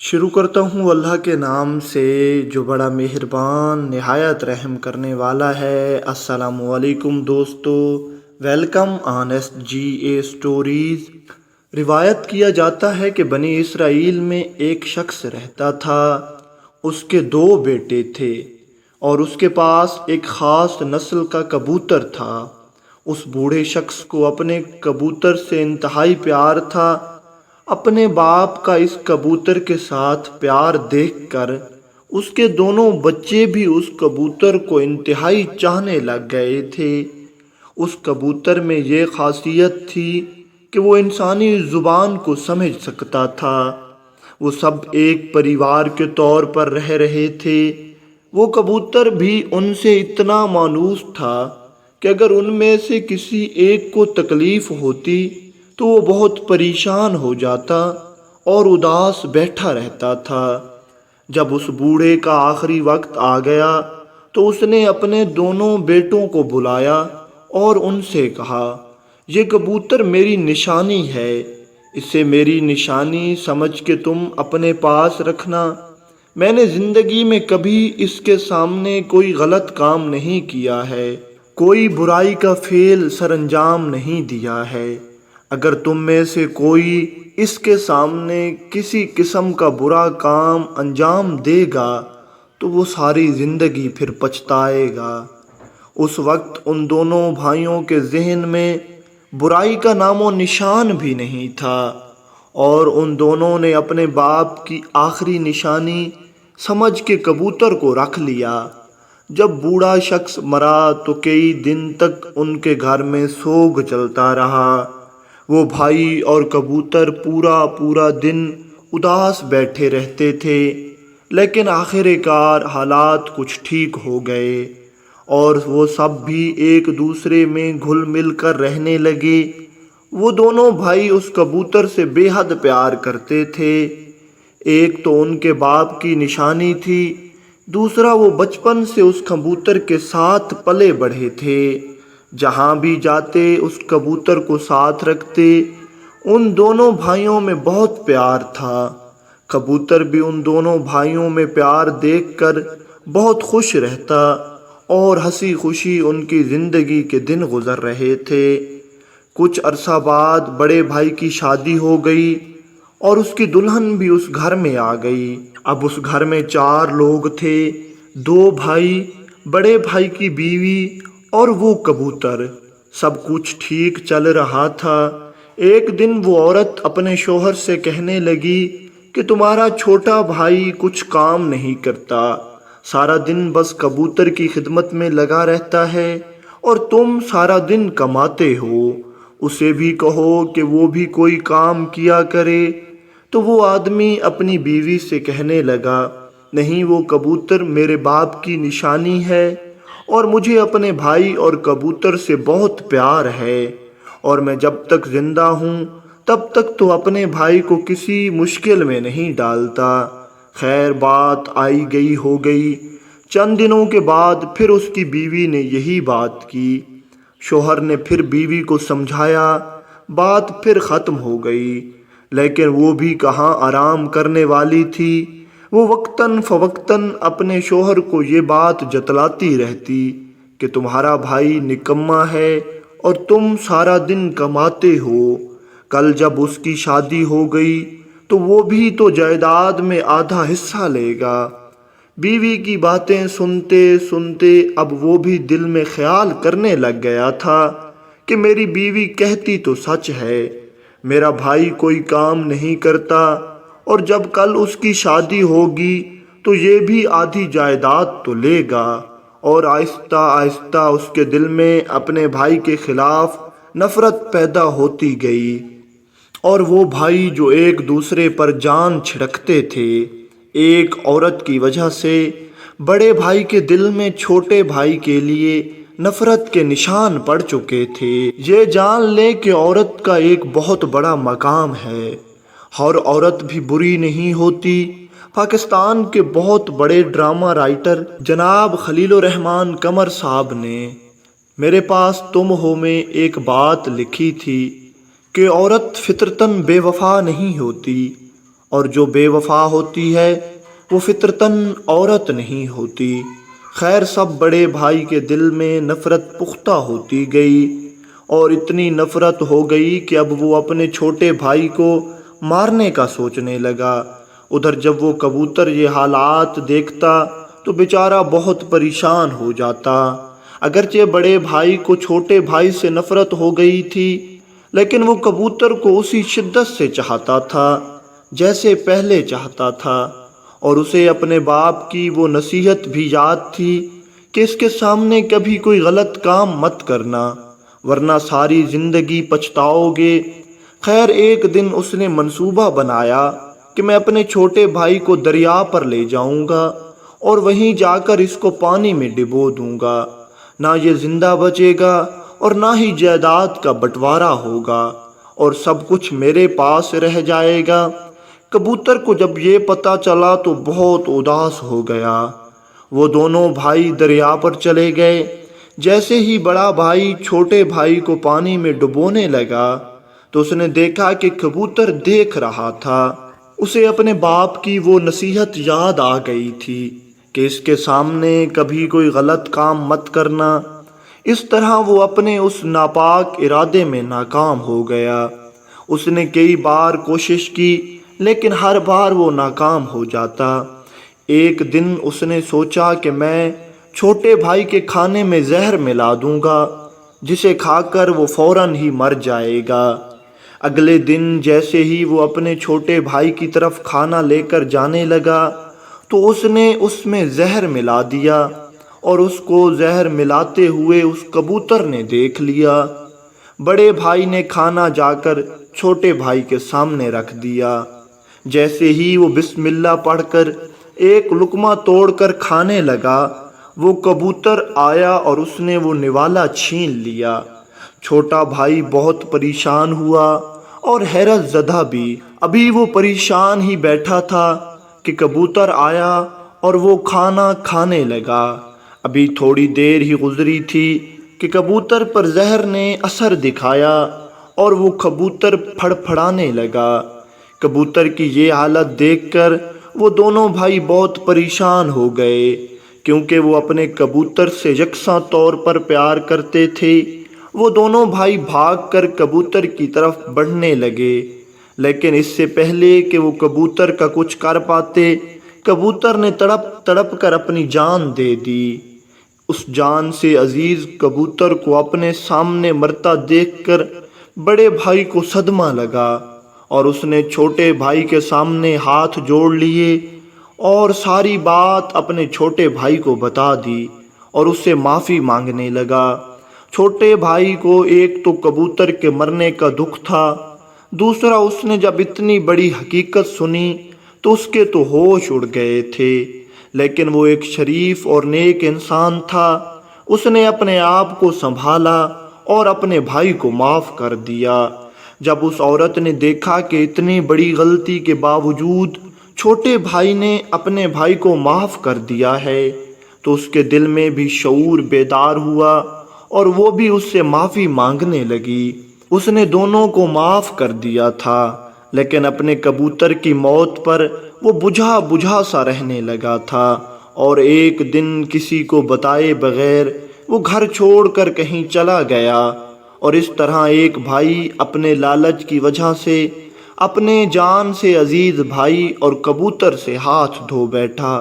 شروع کرتا ہوں اللہ کے نام سے جو بڑا مہربان نہایت رحم کرنے والا ہے۔ السلام علیکم دوستو، welcome on S G A stories. روایت کیا جاتا ہے کہ بنی اسرائیل میں ایک شخص رہتا تھا، اس کے 2 بیٹے تھے اور اس کے پاس ایک خاص نسل کا کبوتر تھا۔ اس بوڑھے شخص کو اپنے کبوتر سے انتہائی پیار تھا۔ اپنے باپ کا اس کبوتر کے ساتھ پیار دیکھ کر اس کے دونوں بچے بھی اس کبوتر کو انتہائی چاہنے لگ گئے تھے۔ اس کبوتر میں یہ خاصیت تھی کہ وہ انسانی زبان کو سمجھ سکتا تھا۔ وہ سب ایک پریوار کے طور پر رہ رہے تھے۔ وہ کبوتر بھی ان سے اتنا مانوس تھا کہ اگر ان میں سے کسی ایک کو تکلیف ہوتی تو وہ بہت پریشان ہو جاتا اور اداس بیٹھا رہتا تھا۔ جب اس بوڑھے کا آخری وقت آ گیا تو اس نے اپنے دونوں بیٹوں کو بلایا اور ان سے کہا، یہ کبوتر میری نشانی ہے، اسے میری نشانی سمجھ کے تم اپنے پاس رکھنا۔ میں نے زندگی میں کبھی اس کے سامنے کوئی غلط کام نہیں کیا ہے، کوئی برائی کا فعل سر انجام نہیں دیا ہے۔ اگر تم میں سے کوئی اس کے سامنے کسی قسم کا برا کام انجام دے گا تو وہ ساری زندگی پھر پچھتائے گا۔ اس وقت ان دونوں بھائیوں کے ذہن میں برائی کا نام و نشان بھی نہیں تھا اور ان دونوں نے اپنے باپ کی آخری نشانی سمجھ کے کبوتر کو رکھ لیا۔ جب بوڑھا شخص مرا تو کئی دن تک ان کے گھر میں سوگ چلتا رہا۔ وہ بھائی اور کبوتر پورا دن اداس بیٹھے رہتے تھے، لیکن آخر کار حالات کچھ ٹھیک ہو گئے اور وہ سب بھی ایک دوسرے میں گھل مل کر رہنے لگے۔ وہ دونوں بھائی اس کبوتر سے بے حد پیار کرتے تھے۔ ایک تو ان کے باپ کی نشانی تھی، دوسرا وہ بچپن سے اس کبوتر کے ساتھ پلے بڑھے تھے۔ جہاں بھی جاتے اس کبوتر کو ساتھ رکھتے۔ ان دونوں بھائیوں میں بہت پیار تھا۔ کبوتر بھی ان دونوں بھائیوں میں پیار دیکھ کر بہت خوش رہتا اور ہنسی خوشی ان کی زندگی کے دن گزر رہے تھے۔ کچھ عرصہ بعد بڑے بھائی کی شادی ہو گئی اور اس کی دلہن بھی اس گھر میں آ گئی۔ اب اس گھر میں 4 لوگ تھے، 2 بھائی، بڑے بھائی کی بیوی اور وہ کبوتر۔ سب کچھ ٹھیک چل رہا تھا۔ ایک دن وہ عورت اپنے شوہر سے کہنے لگی کہ تمہارا چھوٹا بھائی کچھ کام نہیں کرتا، سارا دن بس کبوتر کی خدمت میں لگا رہتا ہے اور تم سارا دن کماتے ہو، اسے بھی کہو کہ وہ بھی کوئی کام کیا کرے۔ تو وہ آدمی اپنی بیوی سے کہنے لگا، نہیں، وہ کبوتر میرے باپ کی نشانی ہے اور مجھے اپنے بھائی اور کبوتر سے بہت پیار ہے اور میں جب تک زندہ ہوں تب تک تو اپنے بھائی کو کسی مشکل میں نہیں ڈالتا۔ خیر، بات آئی گئی ہو گئی۔ چند دنوں کے بعد پھر اس کی بیوی نے یہی بات کی۔ شوہر نے پھر بیوی کو سمجھایا، بات پھر ختم ہو گئی، لیکن وہ بھی کہاں آرام کرنے والی تھی۔ وہ وقتاً فوقتاً اپنے شوہر کو یہ بات جتلاتی رہتی کہ تمہارا بھائی نکما ہے اور تم سارا دن کماتے ہو۔ کل جب اس کی شادی ہو گئی تو وہ بھی تو جائیداد میں آدھا حصہ لے گا۔ بیوی کی باتیں سنتے سنتے اب وہ بھی دل میں خیال کرنے لگ گیا تھا کہ میری بیوی کہتی تو سچ ہے، میرا بھائی کوئی کام نہیں کرتا اور جب کل اس کی شادی ہوگی تو یہ بھی آدھی جائیداد تو لے گا۔ اور آہستہ آہستہ اس کے دل میں اپنے بھائی کے خلاف نفرت پیدا ہوتی گئی اور وہ بھائی جو ایک دوسرے پر جان چھڑکتے تھے، ایک عورت کی وجہ سے بڑے بھائی کے دل میں چھوٹے بھائی کے لیے نفرت کے نشان پڑ چکے تھے۔ یہ جان لے کہ عورت کا ایک بہت بڑا مقام ہے اور عورت بھی بری نہیں ہوتی۔ پاکستان کے بہت بڑے ڈرامہ رائٹر جناب خلیل الرحمن قمر صاحب نے میرے پاس تم ہو میں ایک بات لکھی تھی کہ عورت فطرتاً بے وفا نہیں ہوتی، اور جو بے وفا ہوتی ہے وہ فطرتاً عورت نہیں ہوتی۔ خیر سب بڑے بھائی کے دل میں نفرت پختہ ہوتی گئی، اور اتنی نفرت ہو گئی کہ اب وہ اپنے چھوٹے بھائی کو مارنے کا سوچنے لگا۔ ادھر جب وہ کبوتر یہ حالات دیکھتا تو بیچارہ بہت پریشان ہو جاتا۔ اگرچہ بڑے بھائی کو چھوٹے بھائی سے نفرت ہو گئی تھی، لیکن وہ کبوتر کو اسی شدت سے چاہتا تھا جیسے پہلے چاہتا تھا، اور اسے اپنے باپ کی وہ نصیحت بھی یاد تھی کہ اس کے سامنے کبھی کوئی غلط کام مت کرنا ورنہ ساری زندگی پچھتاؤ گے۔ خیر ایک دن اس نے منصوبہ بنایا کہ میں اپنے چھوٹے بھائی کو دریا پر لے جاؤں گا اور وہیں جا کر اس کو پانی میں ڈبو دوں گا۔ نہ یہ زندہ بچے گا اور نہ ہی جائیداد کا بٹوارا ہوگا، اور سب کچھ میرے پاس رہ جائے گا۔ کبوتر کو جب یہ پتہ چلا تو بہت اداس ہو گیا۔ وہ دونوں بھائی دریا پر چلے گئے۔ جیسے ہی بڑا بھائی چھوٹے بھائی کو پانی میں ڈبونے لگا تو اس نے دیکھا کہ کبوتر دیکھ رہا تھا۔ اسے اپنے باپ کی وہ نصیحت یاد آ گئی تھی کہ اس کے سامنے کبھی کوئی غلط کام مت کرنا۔ اس طرح وہ اپنے اس ناپاک ارادے میں ناکام ہو گیا۔ اس نے کئی بار کوشش کی لیکن ہر بار وہ ناکام ہو جاتا۔ ایک دن اس نے سوچا کہ میں چھوٹے بھائی کے کھانے میں زہر ملا دوں گا جسے کھا کر وہ فوراً ہی مر جائے گا۔ اگلے دن جیسے ہی وہ اپنے چھوٹے بھائی کی طرف کھانا لے کر جانے لگا تو اس نے اس میں زہر ملا دیا، اور اس کو زہر ملاتے ہوئے اس کبوتر نے دیکھ لیا۔ بڑے بھائی نے کھانا جا کر چھوٹے بھائی کے سامنے رکھ دیا۔ جیسے ہی وہ بسم اللہ پڑھ کر ایک لقمہ توڑ کر کھانے لگا، وہ کبوتر آیا اور اس نے وہ نوالا چھین لیا۔ چھوٹا بھائی بہت پریشان ہوا اور حیرت زدہ بھی۔ ابھی وہ پریشان ہی بیٹھا تھا کہ کبوتر آیا اور وہ کھانا کھانے لگا۔ ابھی تھوڑی دیر ہی گزری تھی کہ کبوتر پر زہر نے اثر دکھایا اور وہ کبوتر پھڑپھڑانے لگا۔ کبوتر کی یہ حالت دیکھ کر وہ دونوں بھائی بہت پریشان ہو گئے، کیونکہ وہ اپنے کبوتر سے یکساں طور پر پیار کرتے تھے۔ وہ دونوں بھائی بھاگ کر کبوتر کی طرف بڑھنے لگے، لیکن اس سے پہلے کہ وہ کبوتر کا کچھ کر پاتے، کبوتر نے تڑپ تڑپ کر اپنی جان دے دی۔ اس جان سے عزیز کبوتر کو اپنے سامنے مرتا دیکھ کر بڑے بھائی کو صدمہ لگا، اور اس نے چھوٹے بھائی کے سامنے ہاتھ جوڑ لیے اور ساری بات اپنے چھوٹے بھائی کو بتا دی اور اس سے معافی مانگنے لگا۔ چھوٹے بھائی کو ایک تو کبوتر کے مرنے کا دکھ تھا، دوسرا اس نے جب اتنی بڑی حقیقت سنی تو اس کے تو ہوش اڑ گئے تھے، لیکن وہ ایک شریف اور نیک انسان تھا۔ اس نے اپنے آپ کو سنبھالا اور اپنے بھائی کو معاف کر دیا۔ جب اس عورت نے دیکھا کہ اتنی بڑی غلطی کے باوجود چھوٹے بھائی نے اپنے بھائی کو معاف کر دیا ہے تو اس کے دل میں بھی شعور بیدار ہوا اور وہ بھی اس سے معافی مانگنے لگی۔ اس نے دونوں کو معاف کر دیا تھا، لیکن اپنے کبوتر کی موت پر وہ بجھا بجھا سا رہنے لگا تھا، اور ایک دن کسی کو بتائے بغیر وہ گھر چھوڑ کر کہیں چلا گیا، اور اس طرح ایک بھائی اپنے لالچ کی وجہ سے اپنے جان سے عزیز بھائی اور کبوتر سے ہاتھ دھو بیٹھا۔